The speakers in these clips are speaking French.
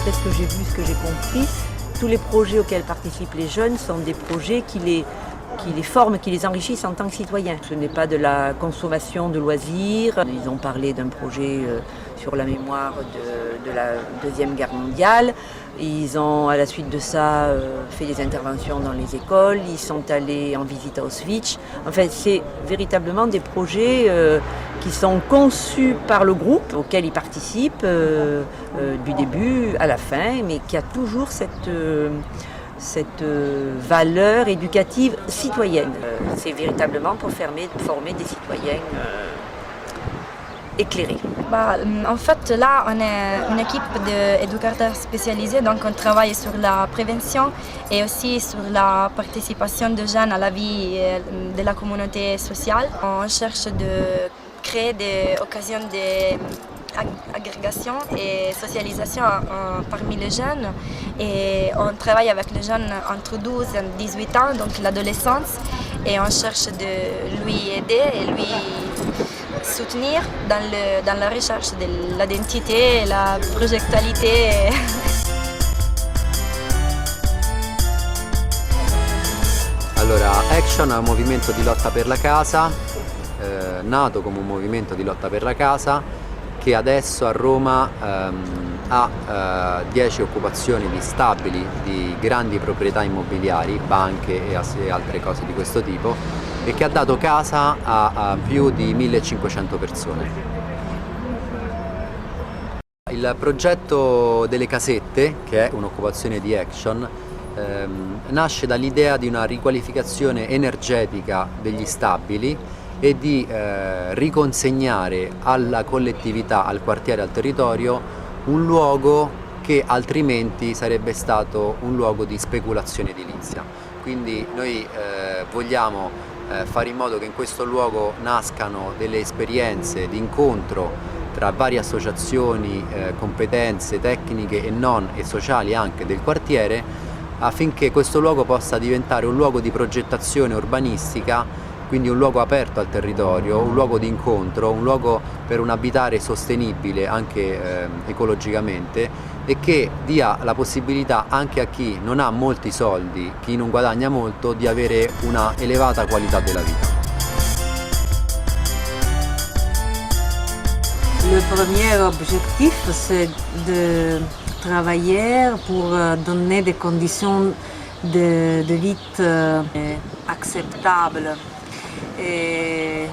d'après ce que j'ai vu, ce que j'ai compris, tous les projets auxquels participent les jeunes sont des projets qui les forment, qui les enrichissent en tant que citoyens. Ce n'est pas de la consommation de loisirs. Ils ont parlé d'un projet sur la mémoire de la Deuxième Guerre mondiale. Ils ont, à la suite de ça, fait des interventions dans les écoles. Ils sont allés en visite à Auschwitz. Enfin, c'est véritablement des projets qui sont conçus par le groupe, auquel ils participent du début à la fin, mais qui a toujours cette valeur éducative citoyenne. C'est véritablement pour former des citoyens éclairés. En fait, là, on est une équipe d'éducateurs spécialisés, donc on travaille sur la prévention et aussi sur la participation des jeunes à la vie de la communauté sociale. On cherche de créer des occasions d'agrégation et socialisation parmi les jeunes, et on travaille avec les jeunes entre 12 et 18 ans, donc l'adolescence, et on cherche de lui aider et lui soutenir dans la recherche de l'identité et la projectualité. Allora, Action è un movimento di lotta per la casa, nato come un movimento di lotta per la casa, che adesso a Roma ha 10 occupazioni di stabili di grandi proprietà immobiliari, banche e altre cose di questo tipo, e che ha dato casa a più di 1500 persone. Il progetto delle casette, che è un'occupazione di Action, nasce dall'idea di una riqualificazione energetica degli stabili e di riconsegnare alla collettività, al quartiere, al territorio, un luogo che altrimenti sarebbe stato un luogo di speculazione edilizia. Quindi noi vogliamo fare in modo che in questo luogo nascano delle esperienze di incontro tra varie associazioni, competenze tecniche e non, e sociali anche del quartiere, affinché questo luogo possa diventare un luogo di progettazione urbanistica, quindi un luogo aperto al territorio, un luogo di incontro, un luogo per un abitare sostenibile anche ecologicamente, e che dia la possibilità anche a chi non ha molti soldi, chi non guadagna molto, di avere una elevata qualità della vita. Le premier objectif, c'est de travailler pour donner des conditions de vie acceptables et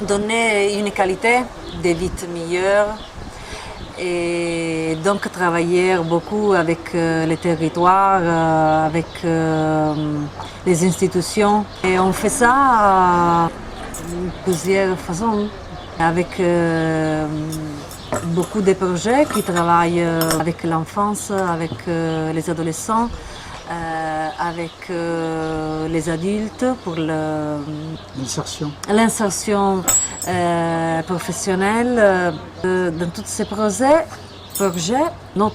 donner une qualité de vie meilleure, et donc travailler beaucoup avec les territoires, avec les institutions. Et on fait ça de plusieurs façons, avec beaucoup de projets qui travaillent avec l'enfance, avec les adolescents, avec les adultes pour l'insertion professionnelle. Dans tous ces projets, nos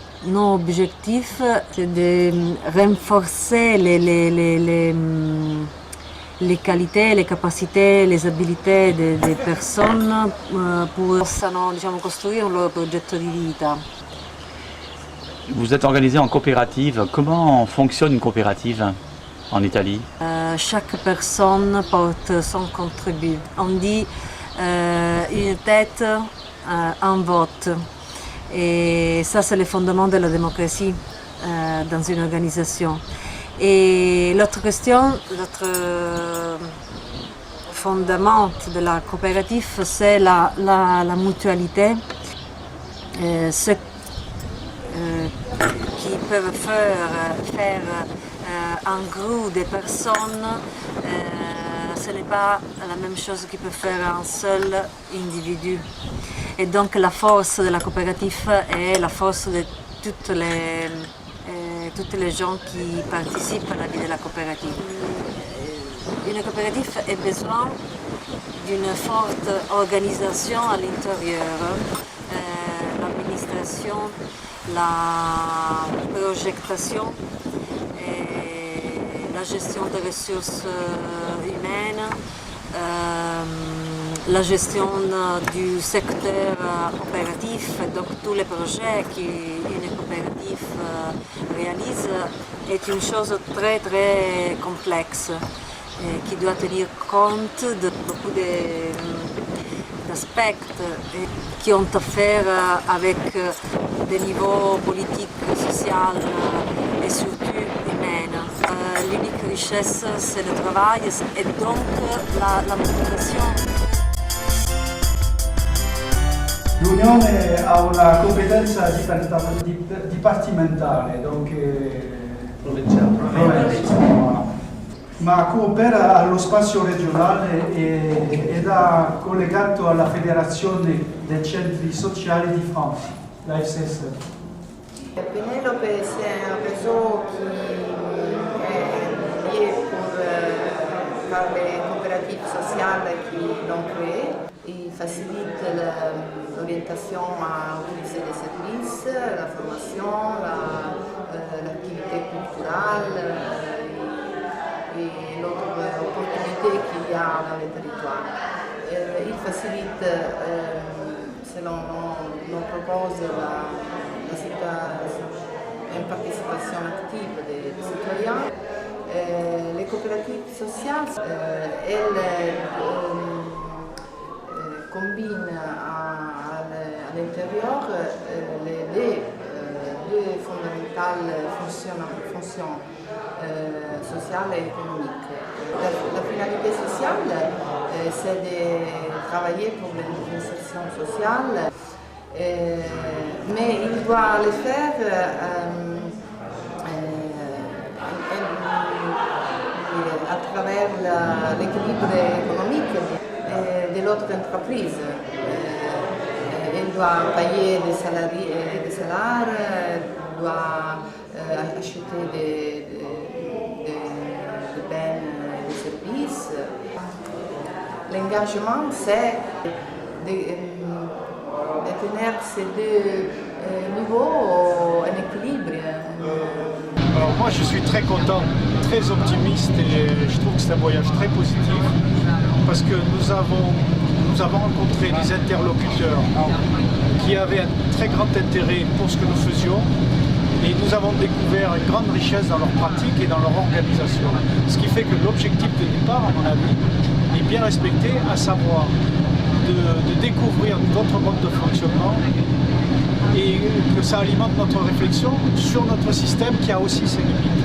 objectifs, c'est de renforcer les qualités, les capacités, les habiletés des personnes pour construire leur projet de vie. Vous êtes organisé en coopérative. Comment fonctionne une coopérative en Italie? Chaque personne porte son contribut. On dit une tête, un vote. Et ça, c'est le fondement de la démocratie dans une organisation. Et l'autre question, l'autre fondement de la coopérative, c'est la mutualité. Ce qui peuvent faire un groupe de personnes, ce n'est pas la même chose que peut faire un seul individu. Et donc la force de la coopérative est la force de toutes les gens qui participent à la vie de la coopérative. Une coopérative a besoin d'une forte organisation à l'intérieur, l'administration, la projection, et la gestion des ressources humaines, la gestion du secteur opératif, donc tous les projets qu'une coopérative réalise, est une chose très très complexe qui doit tenir compte de beaucoup d'aspects qui ont à faire avec des niveaux politiques, sociaux et surtout humains. L'unique richesse, c'est le travail et donc la motivation. L'Unione ha una competenza dipartimentale, donc provinciale, ma coopera allo spazio regionale ed ha collegato alla Federazione dei Centri Sociali di France, la FCS. Pénélope, c'est un réseau qui est lié par les coopératives sociales qui l'ont créé. Il facilite l'orientation à utiliser les services, la formation, l'activité culturelle et l'autre opportunité qu'il y a dans les territoires. Il facilite, selon nous propose une participation active des citoyens. Les coopératives sociales, elles combinent à l'intérieur les deux fondamentales fonctions sociales et économiques. La finalité sociale, c'est de travailler pour l'insertion sociale, mais il doit le faire à travers l'équilibre économique de l'autre entreprise. Elle doit payer des salaires, doit acheter des biens et des services. L'engagement, c'est de tenir ces deux niveaux en équilibre. Alors moi je suis très content, très optimiste et je trouve que c'est un voyage très positif parce que nous avons rencontré des interlocuteurs qui avaient un très grand intérêt pour ce que nous faisions et nous avons découvert une grande richesse dans leur pratique et dans leur organisation. Ce qui fait que l'objectif de départ, à mon avis, est bien respecté, à savoir de découvrir d'autres modes de fonctionnement et que ça alimente notre réflexion sur notre système qui a aussi ses limites.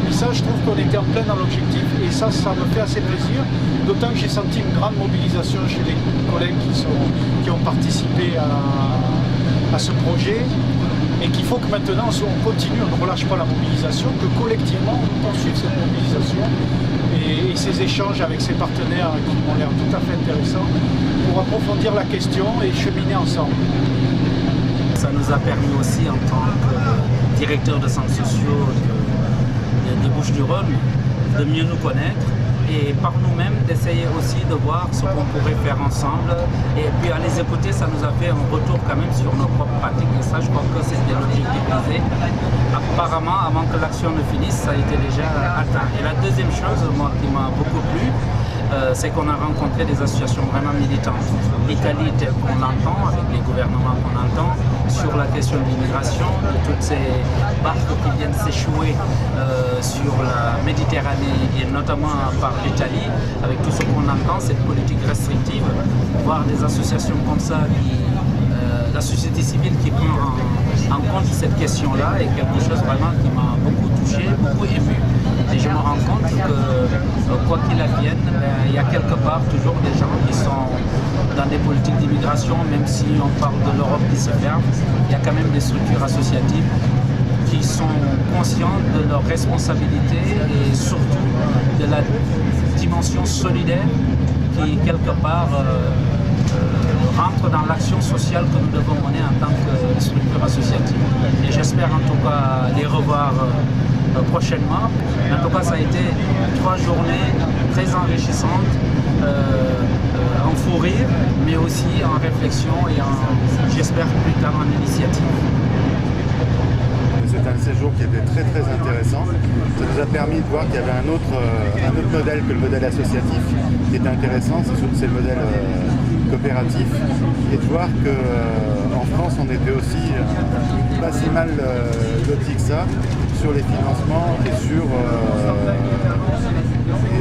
Et ça, je trouve qu'on était en plein dans l'objectif et ça me fait assez plaisir, d'autant que j'ai senti une grande mobilisation chez les collègues qui ont participé à ce projet et qu'il faut que maintenant on continue, on ne relâche pas la mobilisation, que collectivement on poursuive cette mobilisation et ces échanges avec ces partenaires qui m'ont l'air tout à fait intéressants pour approfondir la question et cheminer ensemble. Ça nous a permis aussi en tant que directeur de centres sociaux des Bouches-du-Rhône de mieux nous connaître et par nous-mêmes d'essayer aussi de voir ce qu'on pourrait faire ensemble et puis à les écouter, ça nous a fait un retour quand même sur nos propres pratiques et ça je crois que c'était l'objectif visé. Apparemment avant que l'action ne finisse ça a été déjà atteint. Et la deuxième chose moi, qui m'a beaucoup plu, c'est qu'on a rencontré des associations vraiment militantes. L'Italie telle qu'on l'entend, avec les gouvernements qu'on entend, sur la question de l'immigration, de toutes ces barques qui viennent s'échouer sur la Méditerranée et notamment par l'Italie, avec tout ce qu'on entend, cette politique restrictive, voir des associations comme ça, la société civile qui prend en compte cette question-là est quelque chose vraiment qui m'a beaucoup touché, beaucoup ému. Et je me rends compte que quoi qu'il advienne, il y a quelque part toujours des gens qui sont dans des politiques d'immigration, même si on parle de l'Europe qui se ferme, il y a quand même des structures associatives qui sont conscientes de leurs responsabilités et surtout de la dimension solidaire qui quelque part rentre dans l'action sociale que nous devons mener en tant que structure associative. Et j'espère en tout cas les revoir prochainement. En tout cas, ça a été 3 journées très enrichissantes, en fou rire, mais aussi en réflexion et j'espère plus tard en initiative. C'était un séjour qui était très très intéressant. Ça nous a permis de voir qu'il y avait un autre modèle que le modèle associatif qui était intéressant, c'est le modèle coopératif et de voir qu'en France on était aussi pas si mal loti que ça sur les financements et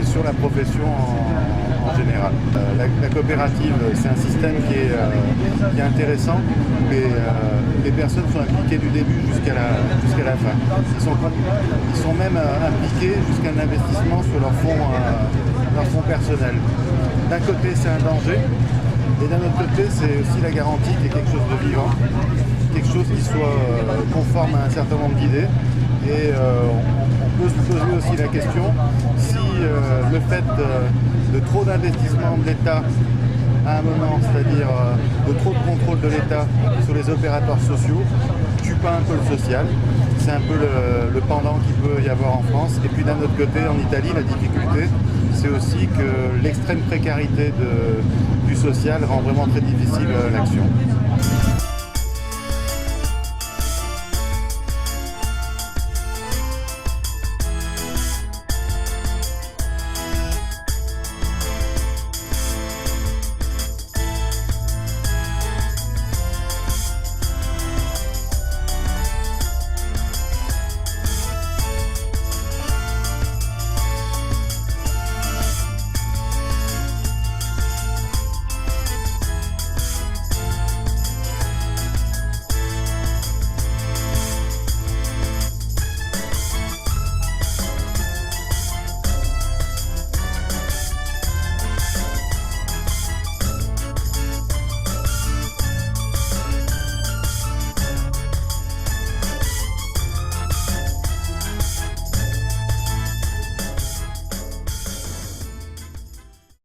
sur la profession en général. La coopérative, c'est un système qui est intéressant, où les personnes sont impliquées du début jusqu'à la fin. Ils sont même impliqués jusqu'à un investissement sur leur fonds personnel. D'un côté, c'est un danger, et d'un autre côté, c'est aussi la garantie qu'il y ait quelque chose de vivant, quelque chose qui soit conforme à un certain nombre d'idées. Et on peut se poser aussi la question si le fait de trop d'investissement de l'État à un moment, c'est-à-dire de trop de contrôle de l'État sur les opérateurs sociaux, tue pas un peu le social. C'est un peu le pendant qu'il peut y avoir en France. Et puis d'un autre côté, en Italie, la difficulté, c'est aussi que l'extrême précarité du social rend vraiment très difficile l'action.